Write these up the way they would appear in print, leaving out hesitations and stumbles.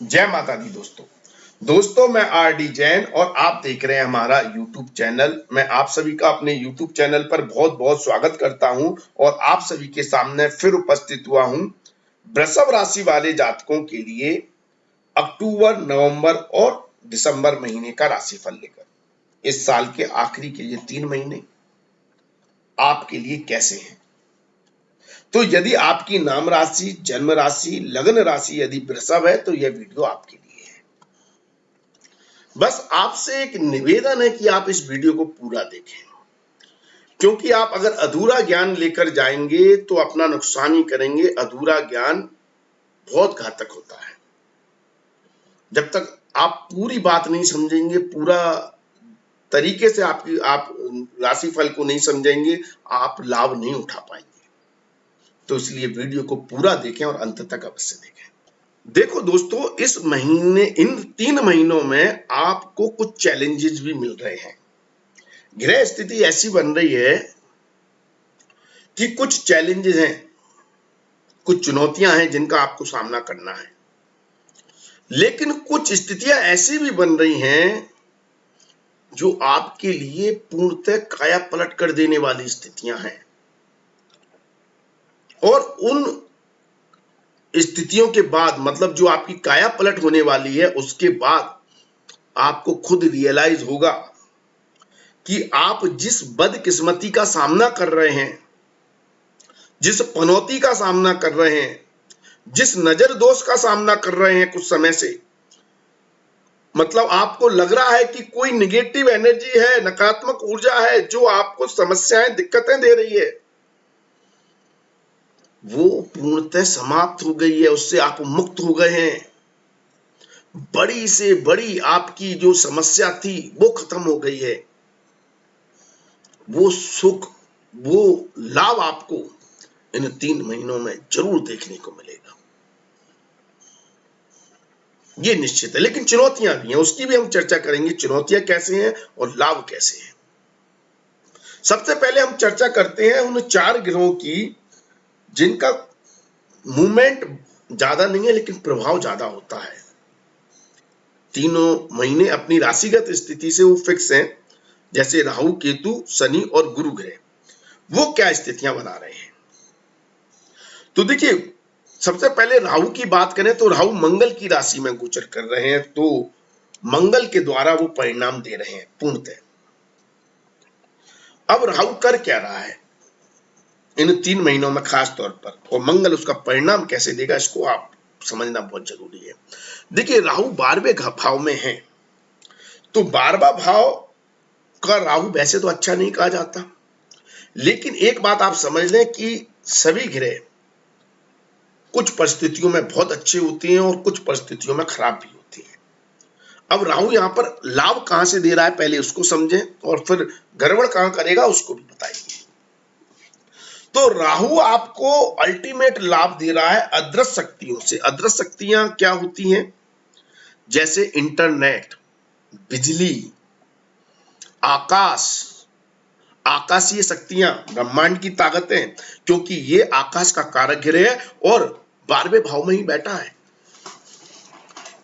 जय माता दी दोस्तों मैं आर डी जैन और आप देख रहे हैं हमारा यूट्यूब चैनल। मैं आप सभी का अपने यूट्यूब चैनल पर बहुत बहुत स्वागत करता हूं और आप सभी के सामने फिर उपस्थित हुआ हूं वृषभ राशि वाले जातकों के लिए अक्टूबर, नवंबर और दिसंबर महीने का राशिफल लेकर। इस साल के आखिरी के ये 3 महीने आपके लिए कैसे हैं? तो यदि आपकी नाम राशि, जन्म राशि, लग्न राशि यदि वृषभ है तो यह वीडियो आपके लिए है। बस आपसे एक निवेदन है कि आप इस वीडियो को पूरा देखें, क्योंकि आप अगर अधूरा ज्ञान लेकर जाएंगे तो अपना नुकसान ही करेंगे। अधूरा ज्ञान बहुत घातक होता है। जब तक आप पूरी बात नहीं समझेंगे, पूरा तरीके से आप राशिफल को नहीं समझेंगे, आप लाभ नहीं उठा पाएंगे। तो इसलिए वीडियो को पूरा देखें और अंत तक अवश्य देखें। देखो दोस्तों, इस महीने, इन 3 महीनों में आपको कुछ चैलेंजेस भी मिल रहे हैं। ग्रह स्थिति ऐसी बन रही है कि कुछ चैलेंजेस हैं, कुछ चुनौतियां हैं जिनका आपको सामना करना है। लेकिन कुछ स्थितियां ऐसी भी बन रही हैं जो आपके लिए पूर्णतः काया पलट कर देने वाली स्थितियां हैं। और उन स्थितियों के बाद, मतलब जो आपकी काया पलट होने वाली है, उसके बाद आपको खुद रियलाइज होगा कि आप जिस बदकिस्मती का सामना कर रहे हैं, जिस पनौती का सामना कर रहे हैं, जिस नजर दोष का सामना कर रहे हैं कुछ समय से, मतलब आपको लग रहा है कि कोई निगेटिव एनर्जी है, नकारात्मक ऊर्जा है जो आपको समस्याएं, दिक्कतें दे रही है, वो पूर्णतः समाप्त हो गई है। उससे आप मुक्त हो गए हैं। बड़ी से बड़ी आपकी जो समस्या थी वो खत्म हो गई है। वो सुख, वो लाभ आपको इन 3 महीनों में जरूर देखने को मिलेगा, ये निश्चित है। लेकिन चुनौतियां भी हैं, उसकी भी हम चर्चा करेंगे। चुनौतियां कैसे हैं और लाभ कैसे हैं। सबसे पहले हम चर्चा करते हैं उन 4 ग्रहों की जिनका मूवमेंट ज्यादा नहीं है लेकिन प्रभाव ज्यादा होता है। तीनों महीने अपनी राशिगत स्थिति से वो फिक्स हैं, जैसे राहु, केतु, शनि और गुरु ग्रह। वो क्या स्थितियां बना रहे हैं? तो देखिए, सबसे पहले राहु की बात करें तो राहु मंगल की राशि में गोचर कर रहे हैं, तो मंगल के द्वारा वो परिणाम दे रहे हैं पूर्णतः। अब राहु कर क्या रहा है इन 3 महीनों में खास तौर पर, और मंगल उसका परिणाम कैसे देगा, इसको आप समझना बहुत जरूरी है। देखिए, राहु 12वें भाव में है, तो 12वां भाव का राहु वैसे तो अच्छा नहीं कहा जाता, लेकिन एक बात आप समझ लें कि सभी ग्रह कुछ परिस्थितियों में बहुत अच्छे होते हैं और कुछ परिस्थितियों में खराब भी होती हैं। अब राहु यहां पर लाभ कहां से दे रहा है, पहले उसको समझें, और फिर गड़बड़ कहां करेगा उसको भी बताएंगे। तो राहु आपको अल्टीमेट लाभ दे रहा है अदृश्य शक्तियों से। अदृश्य शक्तियां क्या होती हैं? जैसे इंटरनेट, बिजली, आकाश, आकाशीय शक्तियां, ब्रह्मांड की ताकतें, क्योंकि ये आकाश का कारक ग्रह है और 12वें भाव में ही बैठा है।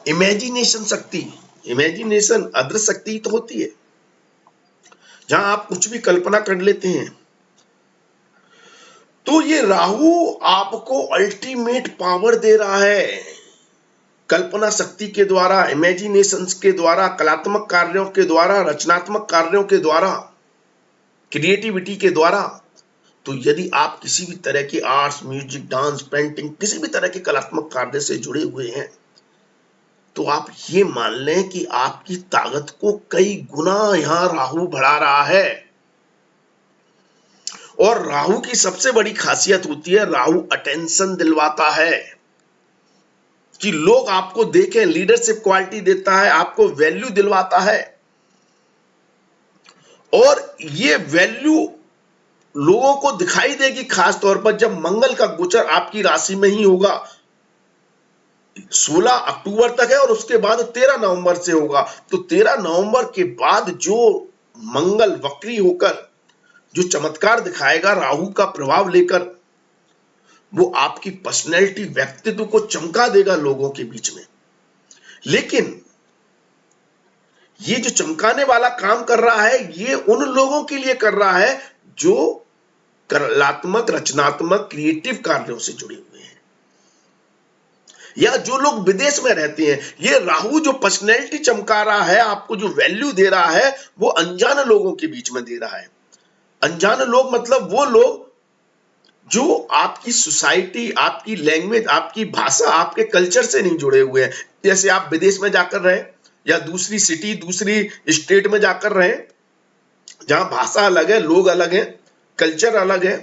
इमेजिनेशन शक्ति, इमेजिनेशन अदृश्य शक्ति तो होती है, जहां आप कुछ भी कल्पना कर लेते हैं। तो ये राहु आपको अल्टीमेट पावर दे रहा है, कल्पना शक्ति के द्वारा, इमेजिनेशन के द्वारा, कलात्मक कार्यों के द्वारा, रचनात्मक कार्यों के द्वारा, क्रिएटिविटी के द्वारा। तो यदि आप किसी भी तरह की आर्ट्स, म्यूजिक, डांस, पेंटिंग, किसी भी तरह के कलात्मक कार्य से जुड़े हुए हैं, तो आप ये मान लें कि आपकी ताकत को कई गुना यहां राहु बढ़ा रहा है। और राहु की सबसे बड़ी खासियत होती है, राहु अटेंशन दिलवाता है कि लोग आपको देखें, लीडरशिप क्वालिटी देता है, आपको वैल्यू दिलवाता है। और ये वैल्यू लोगों को दिखाई देगी खास तौर पर जब मंगल का गोचर आपकी राशि में ही होगा। 16 अक्टूबर तक है और उसके बाद 13 नवंबर से होगा। तो 13 नवंबर के बाद जो मंगल वक्री होकर जो चमत्कार दिखाएगा राहु का प्रभाव लेकर, वो आपकी पर्सनैलिटी, व्यक्तित्व को चमका देगा लोगों के बीच में। लेकिन ये जो चमकाने वाला काम कर रहा है, ये उन लोगों के लिए कर रहा है जो कलात्मक, रचनात्मक, क्रिएटिव कार्यों से जुड़े हुए हैं, या जो लोग विदेश में रहते हैं। ये राहु जो पर्सनैलिटी चमका रहा है, आपको जो वैल्यू दे रहा है, वो अनजान लोगों के बीच में दे रहा है। अनजान लोग मतलब वो लोग जो आपकी सोसाइटी, आपकी लैंग्वेज, आपकी भाषा, आपके कल्चर से नहीं जुड़े हुए हैं। जैसे आप विदेश में जाकर रहे, या दूसरी सिटी, दूसरी स्टेट में जाकर रहे, जहां भाषा अलग है, लोग अलग हैं, कल्चर अलग है,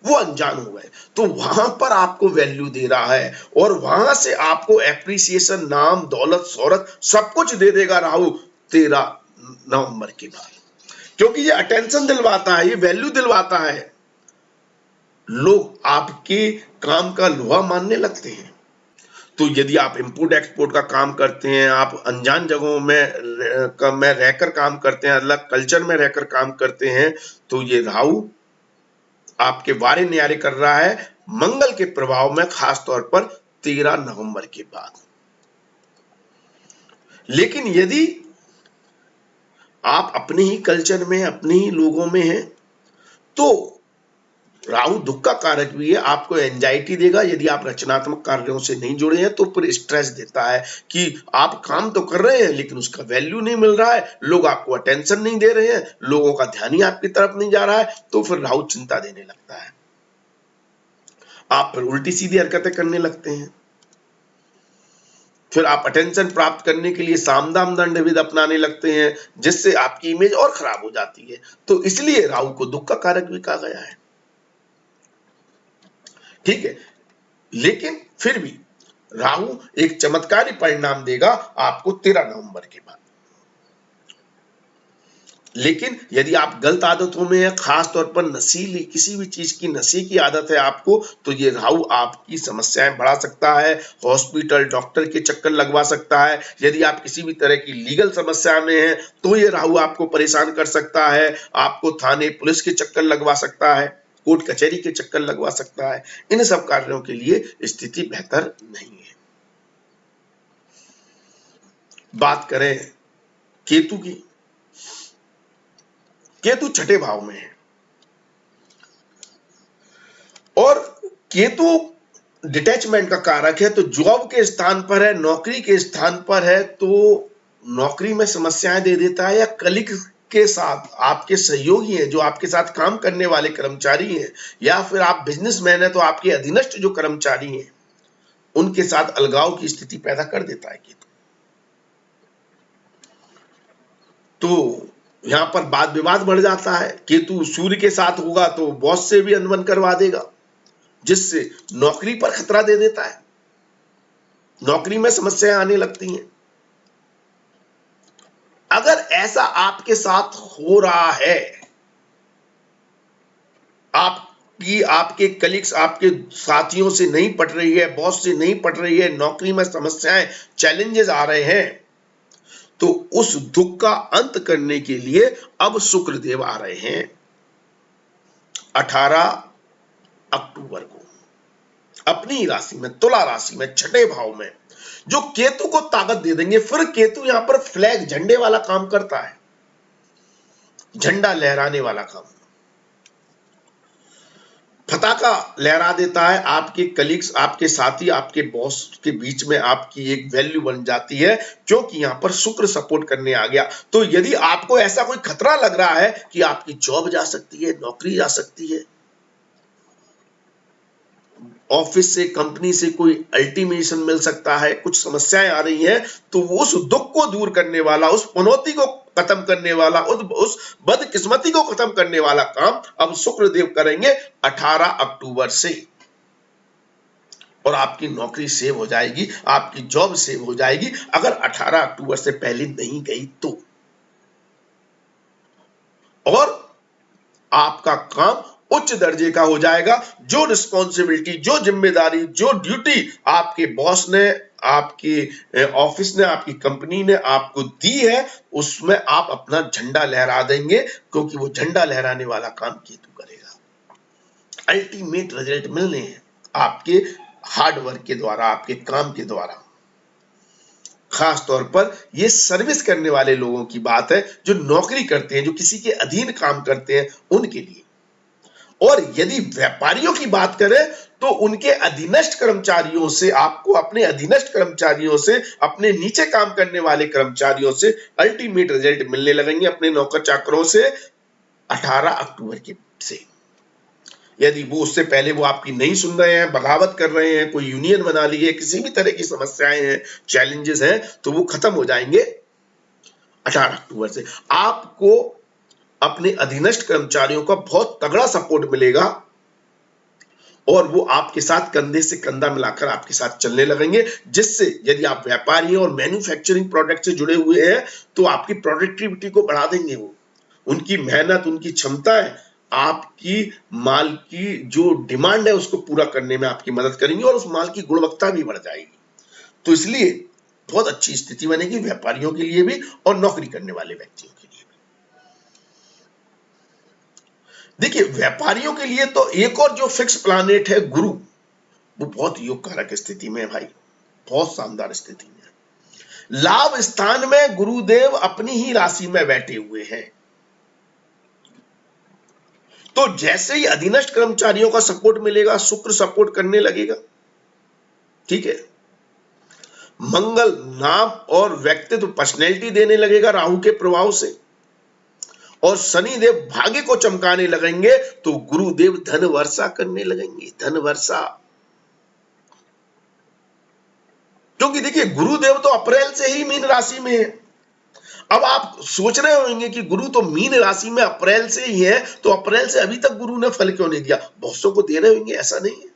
वो अनजान हो गए, तो वहां पर आपको वैल्यू दे रहा है, और वहां से आपको एप्रिसिएशन, नाम, दौलत, शोहरत सब कुछ दे देगा राहु 13 नवंबर के बाद, क्योंकि ये अटेंशन दिलवाता है, ये वैल्यू दिलवाता है। लोग आपके काम का लोहा मानने लगते हैं। तो यदि आप इंपोर्ट एक्सपोर्ट का काम करते हैं, आप अनजान जगहों में रहकर काम करते हैं, अलग कल्चर में रहकर काम करते हैं, तो ये राहु आपके वारे न्यारे कर रहा है मंगल के प्रभाव में, खास तौर पर 13 नवंबर के बाद। लेकिन यदि आप अपने ही कल्चर में, अपने ही लोगों में हैं, तो राहु दुख का कारक भी है, आपको एंजाइटी देगा। यदि आप रचनात्मक कार्यों से नहीं जुड़े हैं, तो फिर स्ट्रेस देता है कि आप काम तो कर रहे हैं, लेकिन उसका वैल्यू नहीं मिल रहा है, लोग आपको अटेंशन नहीं दे रहे हैं, लोगों का ध्यान ही आपकी तरफ नहीं जा रहा है, तो फिर राहु चिंता देने लगता है। आप फिर उल्टी सीधी हरकतें करने लगते हैं। फिर आप अटेंशन प्राप्त करने के लिए साम दाम दंड विधि अपनाने लगते हैं, जिससे आपकी इमेज और खराब हो जाती है। तो इसलिए राहु को दुख का कारक भी कहा गया है। ठीक है, लेकिन फिर भी राहु एक चमत्कारी परिणाम देगा आपको 13 नवंबर के बाद। लेकिन यदि आप गलत आदतों में है, खास तौर पर नशीली, किसी भी चीज की नशे की आदत है आपको, तो ये राहु आपकी समस्याएं बढ़ा सकता है, हॉस्पिटल, डॉक्टर के चक्कर लगवा सकता है। यदि आप किसी भी तरह की लीगल समस्या में हैं, तो ये राहु आपको परेशान कर सकता है, आपको थाने, पुलिस के चक्कर लगवा सकता है, कोर्ट कचहरी के चक्कर लगवा सकता है। इन सब कार्यों के लिए स्थिति बेहतर नहीं है। बात करें केतु की, केतु छठे भाव में है, और केतु डिटैचमेंट का कारक है, तो जॉब के स्थान पर है, नौकरी के स्थान पर है, तो नौकरी में समस्याएं दे देता है, या कलीग के साथ, आपके सहयोगी हैं, जो आपके साथ काम करने वाले कर्मचारी हैं, या फिर आप बिजनेसमैन हैं, तो आपके अधीनस्थ जो कर्मचारी हैं, उनके साथ अलगाव की स्थिति पैदा कर देता है केतु। तो यहां पर वाद विवाद बढ़ जाता है। केतु सूर्य के साथ होगा तो बॉस से भी अनबन करवा देगा, जिससे नौकरी पर खतरा दे देता है, नौकरी में समस्याएं आने लगती हैं। अगर ऐसा आपके साथ हो रहा है, आपके कलीग्स, आपके साथियों से नहीं पट रही है, बॉस से नहीं पट रही है, नौकरी में समस्याएं, चैलेंजेस आ रहे हैं, तो उस दुख का अंत करने के लिए अब शुक्र देव आ रहे हैं 18 अक्टूबर को अपनी राशि में, तुला राशि में, छठे भाव में, जो केतु को ताकत दे देंगे। फिर केतु यहां पर फ्लैग, झंडे वाला काम करता है, झंडा लहराने वाला काम, पताका लहरा देता है। आपके कलीग्स, आपके साथी, आपके बॉस के बीच में आपकी एक वैल्यू बन जाती है, क्योंकि यहां पर शुक्र सपोर्ट करने आ गया। तो यदि आपको ऐसा कोई खतरा लग रहा है कि आपकी जॉब जा सकती है, नौकरी जा सकती है, ऑफिस से, कंपनी से कोई अल्टीमेशन मिल सकता है, कुछ समस्याएं आ रही हैं, तो उस दुख को दूर करने वाला, उस पनौती को खत्म करने वाला, उस बदकिस्मती को खत्म करने वाला काम अब शुक्रदेव करेंगे 18 अक्टूबर से, और आपकी नौकरी सेव हो जाएगी, आपकी जॉब सेव हो जाएगी, अगर 18 अक्टूबर से पहले नहीं गई तो। और आपका काम उच्च दर्जे का हो जाएगा। जो रिस्पॉन्सिबिलिटी, जो जिम्मेदारी, जो ड्यूटी आपके बॉस ने, आपके ऑफिस ने, आपकी कंपनी ने आपको दी है, उसमें आप अपना झंडा लहरा देंगे, क्योंकि वो झंडा लहराने वाला काम केतु करेगा। अल्टीमेट रिजल्ट मिलने हैं आपके हार्ड वर्क के द्वारा, आपके काम के द्वारा। खास तौर पर ये सर्विस करने वाले लोगों की बात है, जो नौकरी करते हैं, जो किसी के अधीन काम करते हैं, उनके लिए। और यदि व्यापारियों की बात करें तो उनके अधीनस्थ कर्मचारियों से, आपको अपने अधीनस्थ कर्मचारियों से, अपने नीचे काम करने वाले कर्मचारियों से अल्टीमेट रिजल्ट मिलने लगेंगे, अपने नौकर चाकरों से 18 अक्टूबर के से। यदि वो उससे पहले वो आपकी नहीं सुन रहे हैं, बगावत कर रहे हैं, कोई यूनियन बना ली है, किसी भी तरह की समस्याएं हैं, चैलेंजेस हैं, तो वो खत्म हो जाएंगे 18 अक्टूबर से। आपको अपने अधीनस्थ कर्मचारियों का बहुत तगड़ा सपोर्ट मिलेगा और वो आपके साथ कंधे से कंधा मिलाकर आपके साथ चलने लगेंगे, जिससे यदि आप व्यापारी हैं और मैन्युफैक्चरिंग प्रोडक्ट से जुड़े हुए हैं तो आपकी प्रोडक्टिविटी को बढ़ा देंगे। वो उनकी मेहनत, उनकी क्षमताएं आपकी माल की जो डिमांड है उसको पूरा करने में आपकी मदद करेंगी और उस माल की गुणवत्ता भी बढ़ जाएगी। तो इसलिए बहुत अच्छी स्थिति बनेगी व्यापारियों के लिए भी और नौकरी करने वाले व्यक्तियों के लिए भी। देखिए, व्यापारियों के लिए तो एक और जो फिक्स प्लानेट है गुरु, वो बहुत योग कारक स्थिति में है भाई, बहुत शानदार स्थिति में है। लाभ स्थान में गुरुदेव अपनी ही राशि में बैठे हुए हैं। तो जैसे ही अधीनस्थ कर्मचारियों का सपोर्ट मिलेगा, शुक्र सपोर्ट करने लगेगा, ठीक है। मंगल नाम और व्यक्तित्व, पर्सनैलिटी देने लगेगा राहु के प्रभाव से, और शनि देव भाग्य को चमकाने लगेंगे, तो गुरुदेव धन वर्षा करने लगेंगे, धन वर्षा। क्योंकि देखिए, गुरुदेव तो अप्रैल से ही मीन राशि में है। अब आप सोच रहे होंगे कि गुरु तो मीन राशि में अप्रैल से ही है, तो अप्रैल से अभी तक गुरु ने फल क्यों नहीं दिया? बहुत सौ को दे रहे होंगे, ऐसा नहीं है।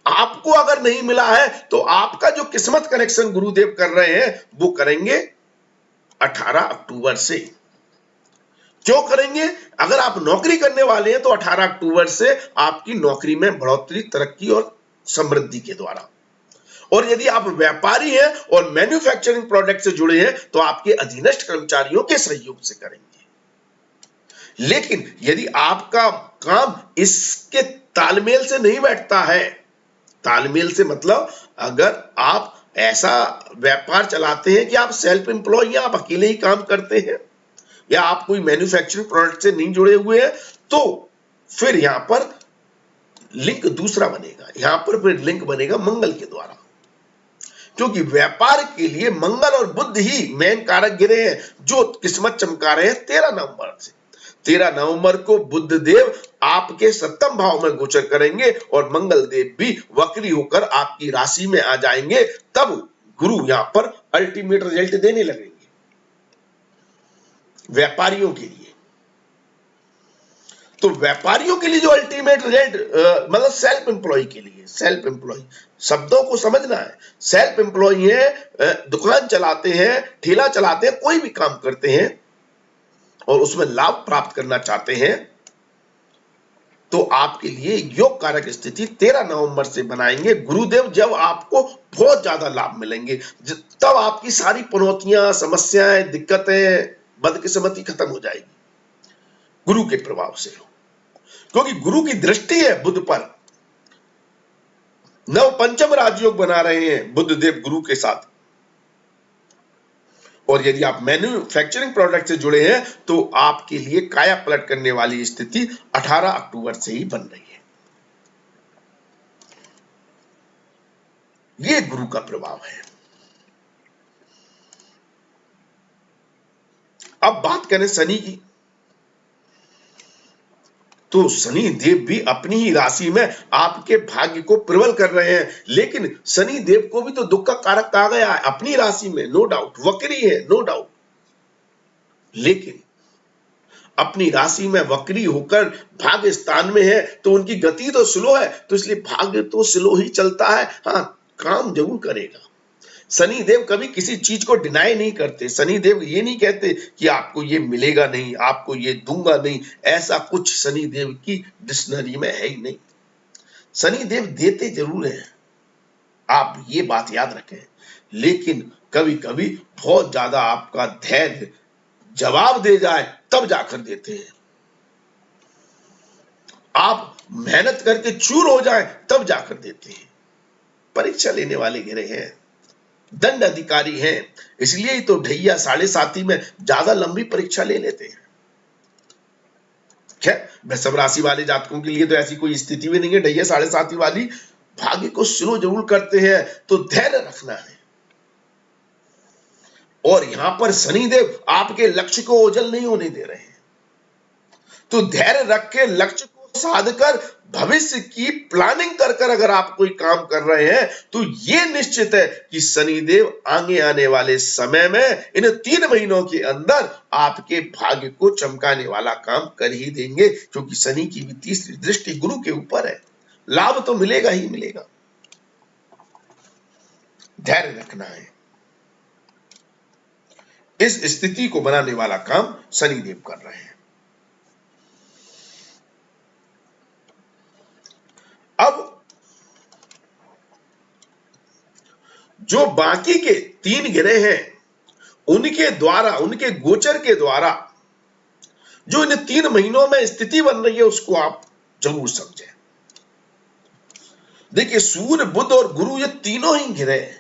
आपको अगर नहीं मिला है तो आपका जो किस्मत कनेक्शन गुरुदेव कर रहे हैं वो करेंगे 18 अक्टूबर से। क्यों करेंगे? अगर आप नौकरी करने वाले हैं तो 18 अक्टूबर से आपकी नौकरी में बढ़ोतरी, तरक्की और समृद्धि के द्वारा। और यदि आप व्यापारी हैं और मैन्युफैक्चरिंग प्रोडक्ट से जुड़े हैं तो आपके अधीनस्थ कर्मचारियों के सहयोग से करेंगे। लेकिन यदि आपका काम इसके तालमेल से नहीं बैठता है, तालमेल से मतलब अगर आप ऐसा व्यापार चलाते हैं कि आप सेल्फ एम्प्लॉय या आप अकेले ही काम करते हैं, या आप कोई मैन्युफैक्चरिंग प्रोडक्ट से नहीं जुड़े हुए हैं, तो फिर यहां पर लिंक दूसरा बनेगा। यहां पर फिर लिंक बनेगा मंगल के द्वारा, क्योंकि व्यापार के लिए मंगल और बुध ही मेन कारक गिरे हैं जो किस्मत चमका रहे हैं 13 नवंबर से। 13 नवंबर को बुध देव आपके 7वें भाव में गोचर करेंगे और मंगल देव भी वक्री होकर आपकी राशि में आ जाएंगे। तब गुरु यहां पर अल्टीमेट रिजल्ट देने लगेंगे व्यापारियों के लिए। तो व्यापारियों के लिए जो अल्टीमेट रिजल्ट, मतलब सेल्फ एम्प्लॉय के लिए, सेल्फ एम्प्लॉय शब्दों को समझना है। सेल्फ एम्प्लॉय है, दुकान चलाते हैं, ठेला चलाते हैं, कोई भी काम करते हैं और उसमें लाभ प्राप्त करना चाहते हैं, तो आपके लिए योग कारक स्थिति 13 नवंबर से बनाएंगे गुरुदेव। जब आपको बहुत ज्यादा लाभ मिलेंगे, तब आपकी सारी पनौतियां, समस्याएं, दिक्कतें, बदकिस्मती खत्म हो जाएगी गुरु के प्रभाव से। क्योंकि गुरु की दृष्टि है बुध पर, नव पंचम राजयोग बना रहे हैं बुध देव गुरु के साथ। और यदि आप मैन्युफैक्चरिंग प्रोडक्ट से जुड़े हैं तो आपके लिए काया पलट करने वाली स्थिति 18 अक्टूबर से ही बन रही है। ये गुरु का प्रभाव है। अब बात करें शनि की, तो शनि देव भी अपनी ही राशि में आपके भाग्य को प्रबल कर रहे हैं। लेकिन शनि देव को भी तो दुख का कारक कहा गया है, अपनी राशि में, नो डाउट, वक्री है, नो डाउट। लेकिन अपनी राशि में वक्री होकर भाग्य स्थान में है तो उनकी गति तो स्लो है, तो इसलिए भाग्य तो स्लो ही चलता है। हाँ, काम जरूर करेगा। शनि देव कभी किसी चीज को डिनाई नहीं करते। शनि देव ये नहीं कहते कि आपको ये मिलेगा नहीं, आपको ये दूंगा नहीं, ऐसा कुछ शनि देव की डिक्शनरी में है ही नहीं। शनि देव देते जरूर हैं, आप ये बात याद रखें, लेकिन कभी कभी बहुत ज्यादा आपका धैर्य जवाब दे जाए तब जाकर देते हैं। आप मेहनत करके चूर हो जाए तब जाकर देते हैं। परीक्षा लेने वाले गिरे हैं, दंड अधिकारी हैं, इसलिए ही तो ढैया 7.5 में ज्यादा लंबी परीक्षा ले लेते हैं। खैर, वृषभ राशि वाले जातकों के लिए तो ऐसी कोई स्थिति भी नहीं है। ढैया 7.5 वाली भाग्य को स्लो जरूर करते हैं, तो धैर्य रखना है। और यहां पर शनिदेव आपके लक्ष्य को ओझल नहीं होने दे रहे हैं, तो धैर्य रख के लक्ष्य को साध कर भविष्य की प्लानिंग कर कर अगर आप कोई काम कर रहे हैं, तो ये निश्चित है कि शनिदेव आगे आने वाले समय में इन 3 महीनों के अंदर आपके भाग्य को चमकाने वाला काम कर ही देंगे, क्योंकि शनि की भी तीसरी दृष्टि गुरु के ऊपर है। लाभ तो मिलेगा ही मिलेगा। धैर्य रखना है। इस स्थिति को बनाने वाला काम शनिदेव कर रहे हैं। अब जो बाकी के 3 ग्रह हैं, उनके द्वारा, उनके गोचर के द्वारा जो इन 3 महीनों में स्थिति बन रही है, उसको आप जरूर समझें। देखिए, सूर्य, बुध और गुरु, ये तीनों ही ग्रह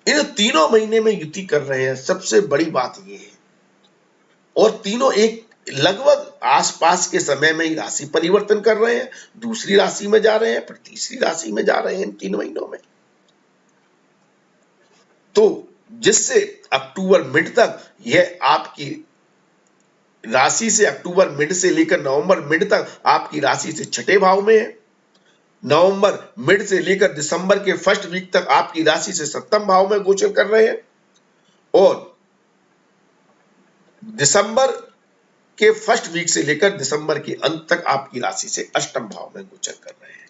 इन तीनों महीने में युति कर रहे हैं। सबसे बड़ी बात ये है, और तीनों एक लगभग आसपास के समय में ही राशि परिवर्तन कर रहे हैं। दूसरी राशि में जा रहे हैं, फिर तीसरी राशि में जा रहे हैं इन 3 महीनों में। तो जिससे अक्टूबर मिड तक यह आपकी राशि से, अक्टूबर मिड से लेकर नवंबर मिड तक आपकी राशि से 6ठे भाव में है। नवंबर मिड से लेकर दिसंबर के फर्स्ट वीक तक आपकी राशि से 7वें भाव में गोचर कर रहे हैं, और दिसंबर के फर्स्ट वीक से लेकर दिसंबर के अंत तक आपकी राशि से 8वें भाव में गोचर कर रहे हैं।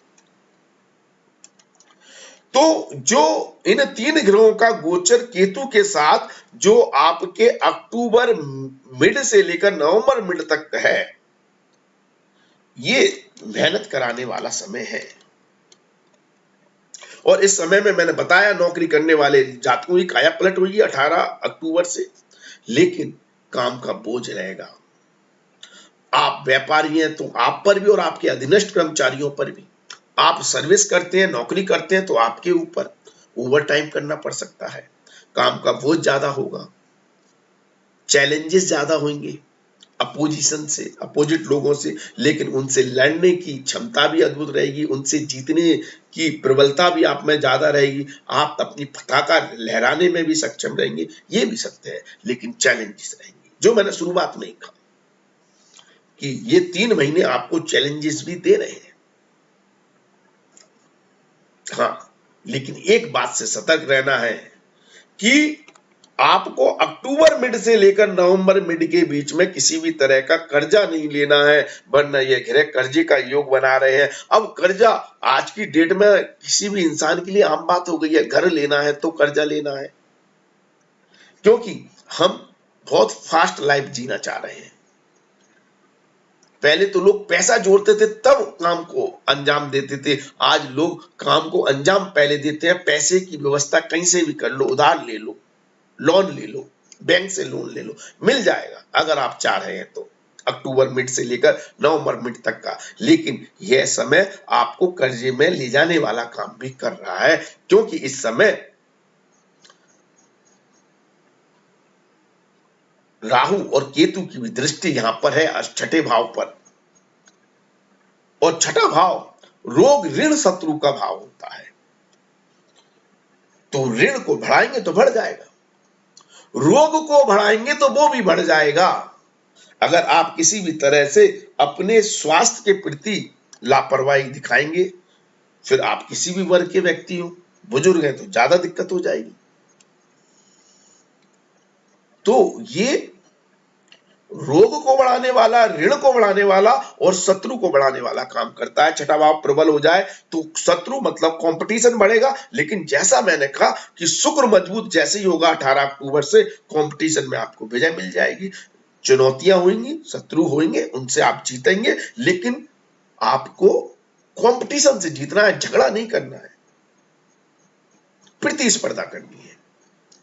तो जो इन 3 ग्रहों का गोचर केतु के साथ जो आपके अक्टूबर मिड से लेकर नवंबर मिड तक है, ये मेहनत कराने वाला समय है। और इस समय में मैंने बताया, नौकरी करने वाले जातकों की काया पलट हुई 18 अक्टूबर से, लेकिन काम का बोझ रहेगा। आप व्यापारी हैं तो आप पर भी और आपके अधीनस्थ कर्मचारियों पर भी। आप सर्विस करते हैं, नौकरी करते हैं, तो आपके ऊपर ओवर टाइम करना पड़ सकता है। काम का बोझ ज्यादा होगा, चैलेंजेस ज्यादा होंगे अपोजिशन से, अपोजिट लोगों से, लेकिन उनसे लड़ने की क्षमता भी अद्भुत रहेगी, उनसे जीतने की प्रबलता भी आप में ज्यादा रहेगी। आप अपनी पताका लहराने में भी सक्षम रहेंगे, ये भी सत्य है, लेकिन चैलेंजेस रहेंगे, जो मैंने शुरुआत में ही कहा कि ये 3 महीने आपको चैलेंजेस भी दे रहे हैं। हाँ, लेकिन एक बात से सतर्क रहना है कि आपको अक्टूबर मिड से लेकर नवंबर मिड के बीच में किसी भी तरह का कर्जा नहीं लेना है, वरना ये ग्रह कर्जे का योग बना रहे हैं। अब कर्जा आज की डेट में किसी भी इंसान के लिए आम बात हो गई है। घर लेना है तो कर्जा लेना है, क्योंकि हम बहुत फास्ट लाइफ जीना चाह रहे हैं। पहले तो लोग पैसा जोड़ते थे तब काम को अंजाम देते थे, आज लोग काम को अंजाम पहले देते हैं। पैसे की व्यवस्था कहीं से भी कर लो, उधार ले लो, लोन ले लो, बैंक से लोन ले लो, मिल जाएगा अगर आप चाह रहे हैं तो, अक्टूबर मिड से लेकर नवंबर मिड तक का। लेकिन यह समय आपको कर्जे में ले जाने वाला काम भी कर रहा है, क्योंकि इस समय राहु और केतु की भी दृष्टि यहां पर है 6ठे भाव पर, और 6ठा भाव रोग ऋण शत्रु का भाव होता है। तो ऋण को बढ़ाएंगे तो बढ़ जाएगा, रोग को बढ़ाएंगे तो वो भी बढ़ जाएगा। अगर आप किसी भी तरह से अपने स्वास्थ्य के प्रति लापरवाही दिखाएंगे, फिर आप किसी भी वर्ग के व्यक्ति हो, बुजुर्ग हैं तो ज्यादा दिक्कत हो जाएगी। तो ये रोग को बढ़ाने वाला, ऋण को बढ़ाने वाला और शत्रु को बढ़ाने वाला काम करता है। 6ठा भाव प्रबल हो जाए तो शत्रु मतलब कंपटीशन बढ़ेगा, लेकिन जैसा मैंने कहा कि शुक्र मजबूत जैसे ही होगा 18 अक्टूबर से, कंपटीशन में आपको विजय मिल जाएगी। चुनौतियां होंगी, शत्रु होंगे, उनसे आप जीतेंगे, लेकिन आपको कंपटीशन से जीतना है, झगड़ा नहीं करना है, प्रतिस्पर्धा करनी है,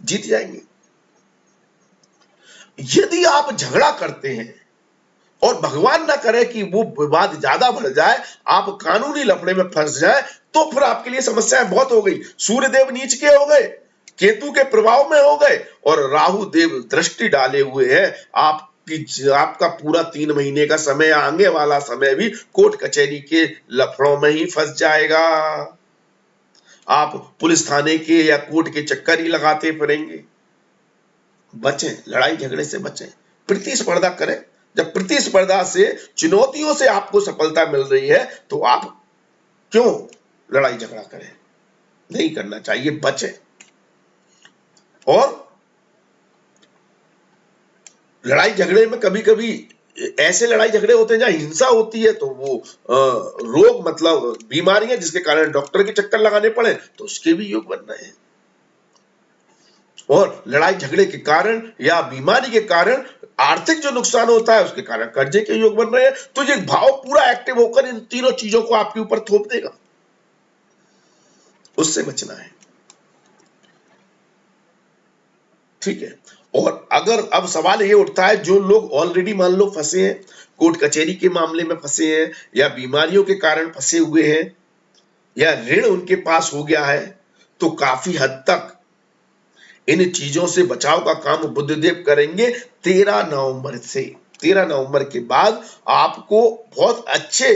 जीत जाएंगे। यदि आप झगड़ा करते हैं और भगवान ना करे कि वो विवाद ज्यादा बढ़ जाए, आप कानूनी लफड़े में फंस जाए, तो फिर आपके लिए समस्याएं बहुत हो गई। सूर्यदेव नीच के हो गए, केतु के प्रभाव में हो गए और राहु देव दृष्टि डाले हुए हैं। आपका पूरा 3 महीने का समय, आगे वाला समय भी कोर्ट कचहरी के लफड़ों में ही फंस जाएगा। आप पुलिस थाने के या कोर्ट के चक्कर ही लगाते फिरेंगे। बचें, लड़ाई झगड़े से बचें, प्रतिस्पर्धा करें। जब प्रतिस्पर्धा से, चुनौतियों से आपको सफलता मिल रही है तो आप क्यों लड़ाई झगड़ा करें? नहीं करना चाहिए, बचें। और लड़ाई झगड़े में कभी कभी ऐसे लड़ाई झगड़े होते हैं जहां हिंसा होती है, तो वो रोग मतलब बीमारियां जिसके कारण डॉक्टर के चक्कर लगाने पड़े, तो उसके भी योग बन रहे हैं। और लड़ाई झगड़े के कारण या बीमारी के कारण आर्थिक जो नुकसान होता है, उसके कारण कर्जे के योग बन रहे हैं। तो ये भाव पूरा एक्टिव होकर इन तीनों चीजों को आपके ऊपर थोप देगा, उससे बचना है। ठीक है। और अगर अब सवाल ये उठता है, जो लोग ऑलरेडी मान लो फंसे हैं, कोर्ट कचहरी के मामले में फंसे हैं, या बीमारियों के कारण फंसे हुए हैं, या ऋण उनके पास हो गया है, तो काफी हद तक इन चीजों से बचाव का काम बुद्धदेव करेंगे 13 नवंबर से। 13 नवंबर के बाद आपको बहुत अच्छे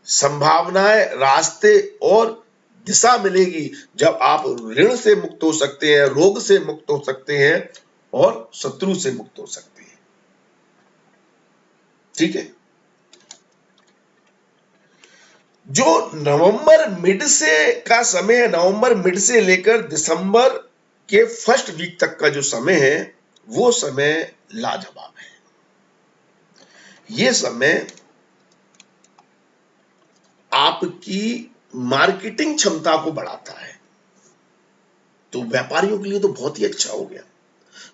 संभावनाएं, रास्ते और दिशा मिलेगी, जब आप ऋण से मुक्त हो सकते हैं, रोग से मुक्त हो सकते हैं और शत्रु से मुक्त हो सकते हैं। ठीक है। जो नवंबर मिड से का समय है, नवंबर मिड से लेकर दिसंबर के फर्स्ट वीक तक का जो समय है, वो समय लाजवाब है। ये समय आपकी मार्केटिंग क्षमता को बढ़ाता है, तो व्यापारियों के लिए तो बहुत ही अच्छा हो गया।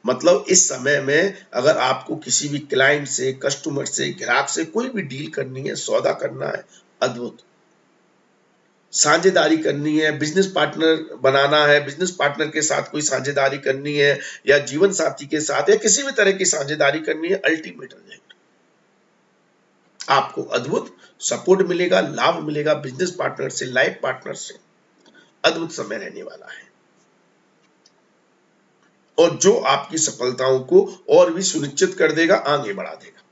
मतलब इस समय में अगर आपको किसी भी क्लाइंट से, कस्टमर से, ग्राहक से कोई भी डील करनी है, सौदा करना है, अद्भुत। साझेदारी करनी है, बिजनेस पार्टनर बनाना है, बिजनेस पार्टनर के साथ कोई साझेदारी करनी है, या जीवन साथी के साथ, या किसी भी तरह की साझेदारी करनी है, अल्टीमेट रिजल्ट। आपको अद्भुत सपोर्ट मिलेगा, लाभ मिलेगा बिजनेस पार्टनर से, लाइफ पार्टनर से। अद्भुत समय रहने वाला है, और जो आपकी सफलताओं को और भी सुनिश्चित कर देगा, आगे बढ़ा देगा।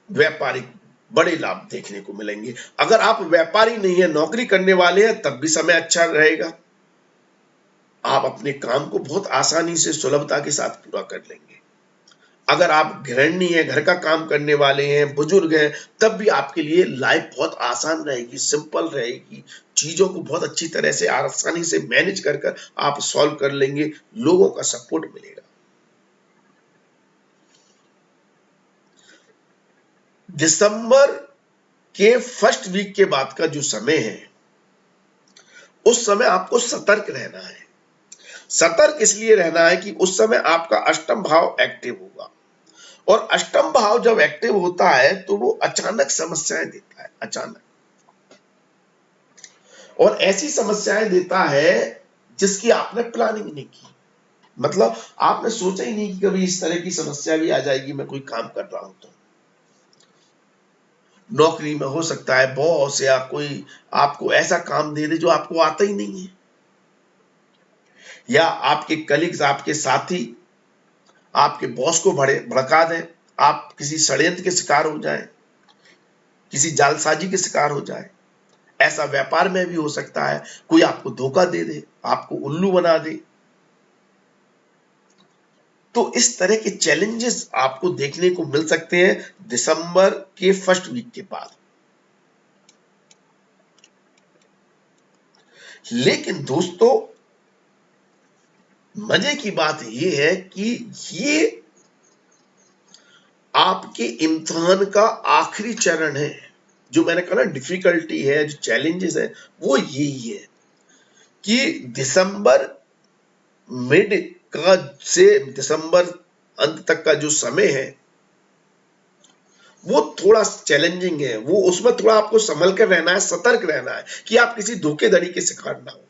व्यापारिक बड़े लाभ देखने को मिलेंगे। अगर आप व्यापारी नहीं है, नौकरी करने वाले हैं, तब भी समय अच्छा रहेगा। आप अपने काम को बहुत आसानी से, सुलभता के साथ पूरा कर लेंगे। अगर आप गृहिणी हैं, घर का काम करने वाले हैं, बुजुर्ग हैं, तब भी आपके लिए लाइफ बहुत आसान रहेगी, सिंपल रहेगी। चीजों को बहुत अच्छी तरह से, आसानी से मैनेज कर आप सॉल्व कर लेंगे। लोगों का सपोर्ट मिलेगा। दिसंबर के फर्स्ट वीक के बाद का जो समय है, उस समय आपको सतर्क रहना है। सतर्क इसलिए रहना है कि उस समय आपका अष्टम भाव एक्टिव होगा, और अष्टम भाव जब एक्टिव होता है तो वो अचानक समस्याएं देता है, अचानक। और ऐसी समस्याएं देता है जिसकी आपने प्लानिंग नहीं की। मतलब आपने सोचा ही नहीं कि कभी इस तरह की समस्या भी आ जाएगी, मैं कोई काम कर रहा हूं तो। नौकरी में हो सकता है बॉस या कोई आपको ऐसा काम दे दे जो आपको आता ही नहीं है, या आपके कलीग्स, आपके साथी आपके बॉस को भड़का दें, आप किसी षड्यंत्र के शिकार हो जाएं, किसी जालसाजी के शिकार हो जाएं। ऐसा व्यापार में भी हो सकता है, कोई आपको धोखा दे दे, आपको उल्लू बना दे। तो इस तरह के चैलेंजेस आपको देखने को मिल सकते हैं दिसंबर के फर्स्ट वीक के बाद। लेकिन दोस्तों, मजे की बात यह है कि ये आपके इम्तिहान का आखिरी चरण है। जो मैंने कहा ना, डिफिकल्टी है, जो चैलेंजेस है, वो यही है कि दिसंबर मिड का से दिसंबर अंत तक का जो समय है, वो थोड़ा चैलेंजिंग है। वो उसमें थोड़ा आपको संभल कर रहना है, सतर्क रहना है कि आप किसी धोखेधड़ी के शिकार ना हो,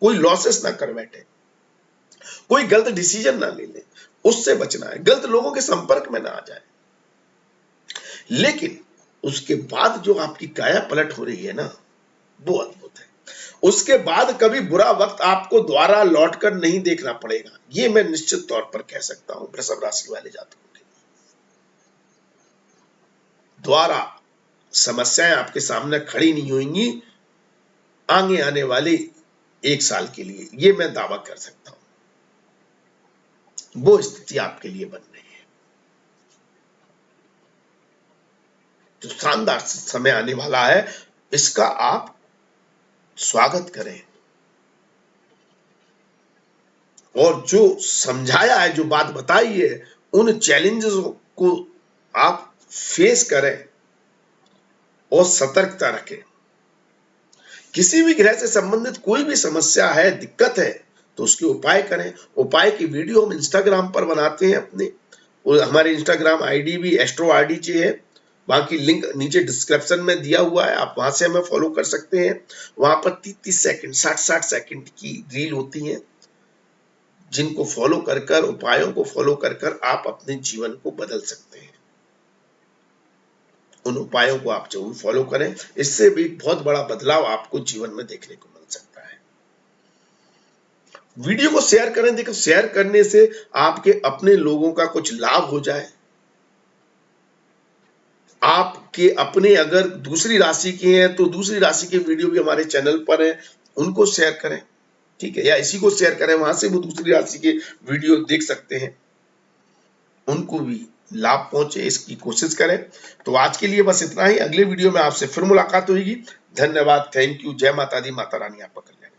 कोई लॉसेस ना कर बैठे, कोई गलत डिसीजन ना ले ले, उससे बचना है, गलत लोगों के संपर्क में ना आ जाए। लेकिन उसके बाद जो आपकी काया पलट हो रही है ना, वो अद्भुत है। उसके बाद कभी बुरा वक्त आपको दोबारा लौटकर नहीं देखना पड़ेगा, ये मैं निश्चित तौर पर कह सकता हूं वृषभ राशि वाले जातकों के। दोबारा समस्याएं आपके सामने खड़ी नहीं होंगी आगे आने वाले 1 साल के लिए, ये मैं दावा कर सकता हूं। वो स्थिति आपके लिए बन रही है। जो शानदार समय आने वाला है, इसका आप स्वागत करें। और जो समझाया है, जो बात बताई है, उन चैलेंजेस को आप फेस करें और सतर्कता रखें। किसी भी ग्रह से संबंधित कोई भी समस्या है, दिक्कत है, तो उसके उपाय करें। उपाय की वीडियो हम इंस्टाग्राम पर बनाते हैं अपने, और हमारे इंस्टाग्राम आईडी भी एस्ट्रो आरडीजे है, बाकी लिंक नीचे डिस्क्रिप्शन में दिया हुआ है, आप वहां से हमें फॉलो कर सकते हैं। वहां पर 30-30 सेकंड 60-60 सेकंड की रील होती है, जिनको फॉलो कर उपायों को फॉलो कर आप अपने जीवन को बदल सकते हैं। उन उपायों को आप जरूर फॉलो करें, इससे भी बहुत बड़ा बदलाव आपको जीवन में देखने को मिल सकता है। वीडियो को शेयर करें। देखो, शेयर करने से आपके अपने लोगों का कुछ लाभ हो जाए, आपके अपने अगर दूसरी राशि के हैं तो दूसरी राशि के वीडियो भी हमारे चैनल पर है, उनको शेयर करें, ठीक है, या इसी को शेयर करें, वहां से वो दूसरी राशि के वीडियो देख सकते हैं, उनको भी लाभ पहुंचे, इसकी कोशिश करें। तो आज के लिए बस इतना ही। अगले वीडियो में आपसे फिर मुलाकात होगी। धन्यवाद, थैंक यू, जय माता दी, माता रानी आपका कल्याण।